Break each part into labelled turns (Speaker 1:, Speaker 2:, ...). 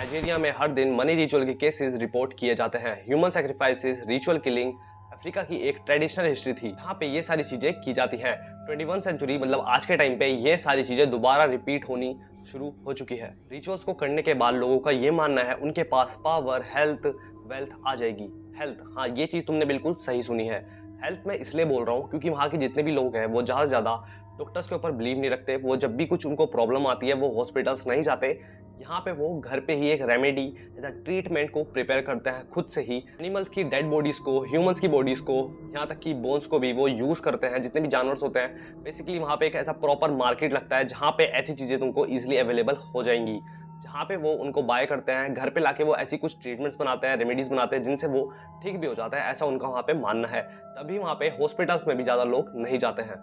Speaker 1: Nigeria में हर दिन money ritual के केसेस रिपोर्ट किए जाते हैं। Human sacrifices, ritual killing Africa की एक ट्रेडिशनल हिस्ट्री थी, यहाँ पे ये सारी चीजें की जाती हैं। 21 सेंचुरी मतलब आज के टाइम पे ये सारी चीजें दोबारा रिपीट होनी शुरू हो चुकी है। रिचुअल्स को करने के बाद लोगों का ये मानना है उनके पास पावर, हेल्थ, वेल्थ आ जाएगी। हेल्थ, हाँ ये चीज तुमने बिल्कुल सही सुनी है। हेल्थ मैं इसलिए बोल रहा हूँ क्योंकि वहाँ के जितने भी लोग हैं वो ज़्यादा से ज़्यादा डॉक्टर्स के ऊपर बिलीव नहीं रखते। वो जब भी कुछ उनको प्रॉब्लम आती है वो हॉस्पिटल्स नहीं जाते, यहाँ पे वो घर पे ही एक रेमेडी या ट्रीटमेंट को प्रिपेयर करते हैं खुद से ही। एनिमल्स की डेड बॉडीज को, ह्यूमंस की बॉडीज को, यहाँ तक कि बोन्स को भी वो यूज करते हैं। जितने भी जानवर्स होते हैं बेसिकली वहाँ पे एक ऐसा प्रॉपर मार्केट लगता है जहाँ पे ऐसी चीजें तुमको इजिली अवेलेबल हो जाएंगी, जहाँ पे वो उनको बाय करते हैं। घर पे लाके वो ऐसी कुछ ट्रीटमेंट्स बनाते हैं, रेमेडीज बनाते हैं जिनसे वो ठीक भी हो जाता है, ऐसा उनका वहाँ पे मानना है। तभी वहाँ पे हॉस्पिटल्स में भी ज्यादा लोग नहीं जाते हैं।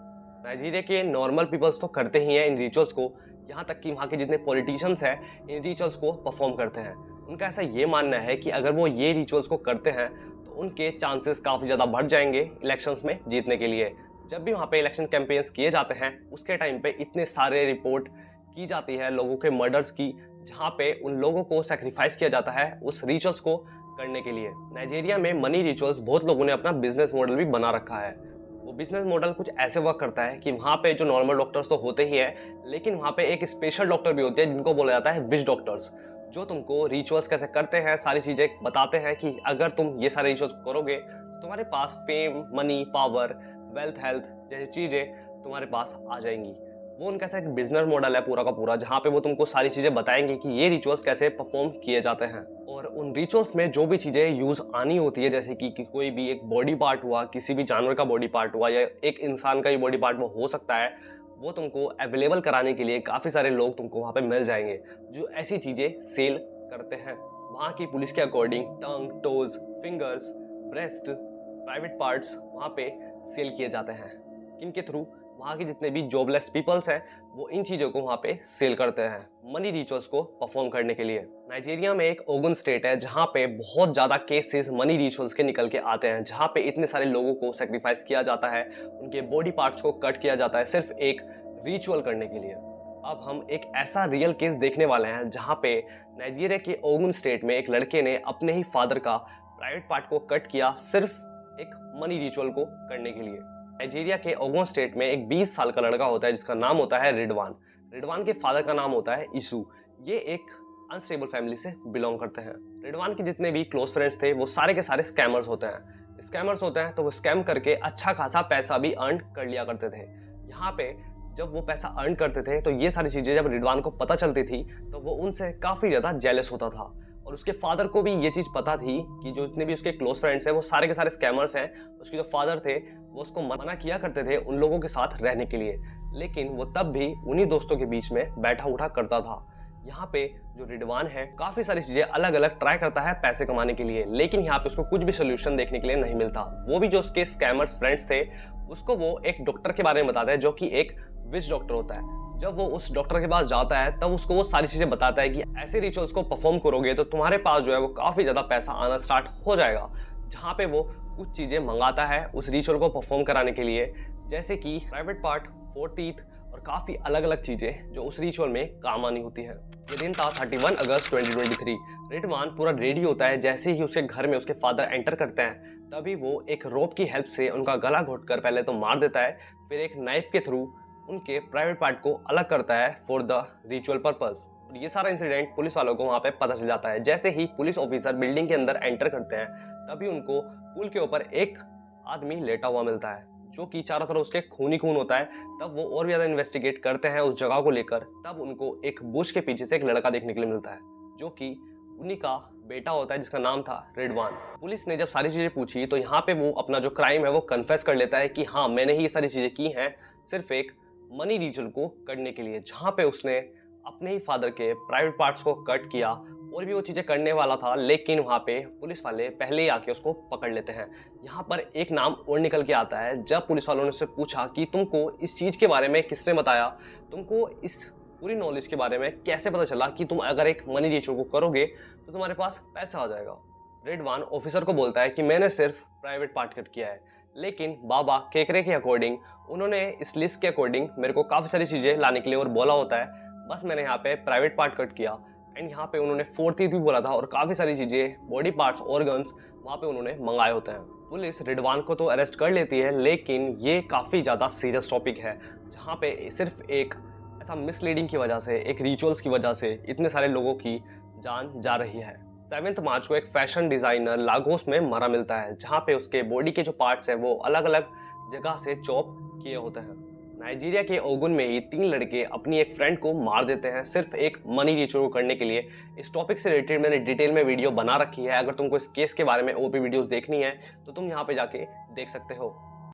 Speaker 1: नाइजीरिया के नॉर्मल पीपल्स तो करते ही हैं इन रिचुअल्स को, यहाँ तक कि वहाँ के जितने पॉलिटिशियंस हैं इन रिचुअल्स को परफॉर्म करते हैं। उनका ऐसा ये मानना है कि अगर वो ये रिचुअल्स को करते हैं तो उनके चांसेस काफ़ी ज़्यादा बढ़ जाएंगे इलेक्शंस में जीतने के लिए। जब भी वहाँ पे इलेक्शन कैंपेन्स किए जाते हैं उसके टाइम पे इतने सारे रिपोर्ट की जाती है लोगों के मर्डर्स की, जहाँ पे उन लोगों को सेक्रीफाइस किया जाता है उस रिचुअल्स को करने के लिए। नाइजीरिया में मनी रिचुअल्स बहुत लोगों ने अपना बिजनेस मॉडल भी बना रखा है। वो बिजनेस मॉडल कुछ ऐसे वर्क करता है कि वहाँ पे जो नॉर्मल डॉक्टर्स तो होते ही हैं, लेकिन वहाँ पे एक स्पेशल डॉक्टर भी होते हैं जिनको बोला जाता है विच डॉक्टर्स, जो तुमको रिचुअल्स कैसे करते हैं सारी चीजें बताते हैं कि अगर तुम ये सारे रिचुअल्स करोगे तो तुम्हारे पास fame, money, power, wealth, health जैसी चीजें तुम्हारे पास आ जाएंगी। वो उनका ऐसा एक बिजनेस मॉडल है पूरा का पूरा, जहाँ पे वो तुमको सारी चीजें बताएंगे कि ये रिचुअल्स कैसे परफॉर्म किए जाते हैं। और उन रिचुअल्स में जो भी चीजें यूज आनी होती है, जैसे कि कोई भी एक बॉडी पार्ट हुआ, किसी भी जानवर का बॉडी पार्ट हुआ या एक इंसान का ही बॉडी पार्ट वो हो सकता है, वो तुमको अवेलेबल कराने के लिए काफी सारे लोग तुमको वहाँ पे मिल जाएंगे जो ऐसी चीजें सेल करते हैं। वहाँ की पुलिस के according tongue, toes, fingers, breast, private parts वहाँ पे सेल किए जाते हैं। इनके थ्रू वहाँ के जितने भी जॉबलेस पीपल्स हैं वो इन चीज़ों को वहाँ पे सेल करते हैं मनी रिचुअल्स को परफॉर्म करने के लिए। नाइजीरिया में एक ओगन स्टेट है जहाँ पे बहुत ज़्यादा केसेस मनी रिचुअल्स के निकल के आते हैं, जहाँ पे इतने सारे लोगों को सेक्रीफाइस किया जाता है, उनके बॉडी पार्ट्स को कट किया जाता है सिर्फ एक रिचुअल करने के लिए। अब हम एक ऐसा रियल केस देखने वाले हैं जहाँ पे नाइजीरिया के ओगन स्टेट में एक लड़के ने अपने ही फादर का प्राइवेट पार्ट को कट किया सिर्फ एक मनी रिचुअल को करने के लिए। नाइजीरिया के ओगन स्टेट में एक 20 साल का लड़का होता है जिसका नाम होता है रिडवान। रिडवान के फादर का नाम होता है इसू। ये एक अनस्टेबल फैमिली से बिलोंग करते हैं। रिडवान के जितने भी क्लोज फ्रेंड्स थे वो सारे के सारे स्कैमर्स होते हैं। स्कैमर्स होते हैं तो वो स्कैम करके अच्छा खासा पैसा भी अर्न कर लिया करते थे। यहाँ पे जब वो पैसा अर्न करते थे तो ये सारी चीजें जब रिडवान को पता चलती थी तो वो उनसे काफी ज्यादा जेलस होता था। और उसके फादर को भी ये चीज पता थी कि जो जितने भी उसके क्लोज फ्रेंड्स हैं वो सारे के सारे स्कैमर्स हैं। उसके जो फादर थे वो उसको मना किया करते थे उन लोगों के साथ रहने के लिए, लेकिन वो तब भी उन्हीं दोस्तों के बीच में बैठा उठा करता था। यहाँ पे जो रिडवान है काफी सारी चीजें अलग अलग ट्राई करता है पैसे कमाने के लिए, लेकिन यहाँ पे उसको कुछ भी सोल्यूशन देखने के लिए नहीं मिलता। वो भी जो उसके स्कैमर्स फ्रेंड्स थे उसको वो एक डॉक्टर के बारे में बताता है जो कि एक विच डॉक्टर होता है। जब वो उस डॉक्टर के पास जाता है तब उसको वो सारी चीजें बताता है कि ऐसे रिचुअल्स को परफॉर्म करोगे तो तुम्हारे पास जो है वो काफी ज्यादा पैसा आना स्टार्ट हो जाएगा। जहाँ पे वो कुछ चीजें मंगाता है उस रिचुअल को परफॉर्म कराने के लिए, जैसे कि प्राइवेट पार्ट, 4 टीथ और काफी अलग अलग चीजें जो उस रिचुअल में काम आनी होती है। ये दिन था 31 अगस्त 2023। रिडवान पूरा रेडी होता है। जैसे ही उसके घर में उसके फादर एंटर करते हैं तभी वो एक रोप की हेल्प से उनका गला घोटकर पहले तो मार देता है, फिर एक नाइफ के थ्रू उनके प्राइवेट पार्ट को अलग करता है फॉर द रिचुअल पर्पस। और ये सारा इंसिडेंट पुलिस वालों को वहाँ पे पता चल जाता है। जैसे ही पुलिस ऑफिसर बिल्डिंग के अंदर एंटर करते हैं तभी उनको पुल के ऊपर एक आदमी लेटा हुआ मिलता है जो कि चारों तरफ उसके खून ही खून होता है। तब वो और भी ज्यादा इन्वेस्टिगेट करते हैं उस जगह को लेकर। तब उनको एक बुश के पीछे से एक लड़का देखने के लिए मिलता है जो कि उन्हीं का बेटा होता है जिसका नाम था रिडवान। पुलिस ने जब सारी चीजें पूछी तो यहाँ पे वो अपना जो क्राइम है वो कन्फेस कर लेता है कि हाँ मैंने ही ये सारी चीजें की हैं सिर्फ एक मनी रिचुअल को करने के लिए, जहाँ पे उसने अपने ही फादर के प्राइवेट पार्ट्स को कट किया और भी वो चीज़ें करने वाला था, लेकिन वहाँ पे पुलिस वाले पहले ही आके उसको पकड़ लेते हैं। यहाँ पर एक नाम और निकल के आता है। जब पुलिस वालों ने उससे पूछा कि तुमको इस चीज़ के बारे में किसने बताया, तुमको इस पूरी नॉलेज के बारे में कैसे पता चला कि तुम अगर एक मनी रिचुअल को करोगे तो तुम्हारे पास पैसा आ जाएगा, रेडवान ऑफिसर को बोलता है कि मैंने सिर्फ प्राइवेट पार्ट कट किया है, लेकिन बाबा केकरे के अकॉर्डिंग उन्होंने इस लिस्ट के अकॉर्डिंग मेरे को काफ़ी सारी चीज़ें लाने के लिए और बोला होता है, बस मैंने यहाँ पे प्राइवेट पार्ट कट किया एंड यहाँ पे उन्होंने 4th टीथ भी बोला था और काफ़ी सारी चीज़ें, बॉडी पार्ट्स, ऑर्गन्स वहाँ पे उन्होंने मंगाए होते हैं। पुलिस रिडवान को तो अरेस्ट कर लेती है, लेकिन ये काफ़ी ज़्यादा सीरियस टॉपिक है, जहाँ पे सिर्फ एक ऐसा मिसलीडिंग की वजह से, एक रिचुअल्स की वजह से इतने सारे लोगों की जान जा रही है। 7 मार्च को एक फैशन डिज़ाइनर लागोस में मरा मिलता है, जहाँ पे उसके बॉडी के जो पार्ट्स हैं वो अलग अलग जगह से चॉप किए होते हैं। नाइजीरिया के ओगुन में ही 3 लड़के अपनी एक फ्रेंड को मार देते हैं सिर्फ एक मनी रिचुअल करने के लिए। इस टॉपिक से रिलेटेड मैंने डिटेल में वीडियो बना रखी है, अगर तुमको इस केस के बारे में और भी वीडियोस देखनी है तो तुम यहाँ पे जाके देख सकते हो।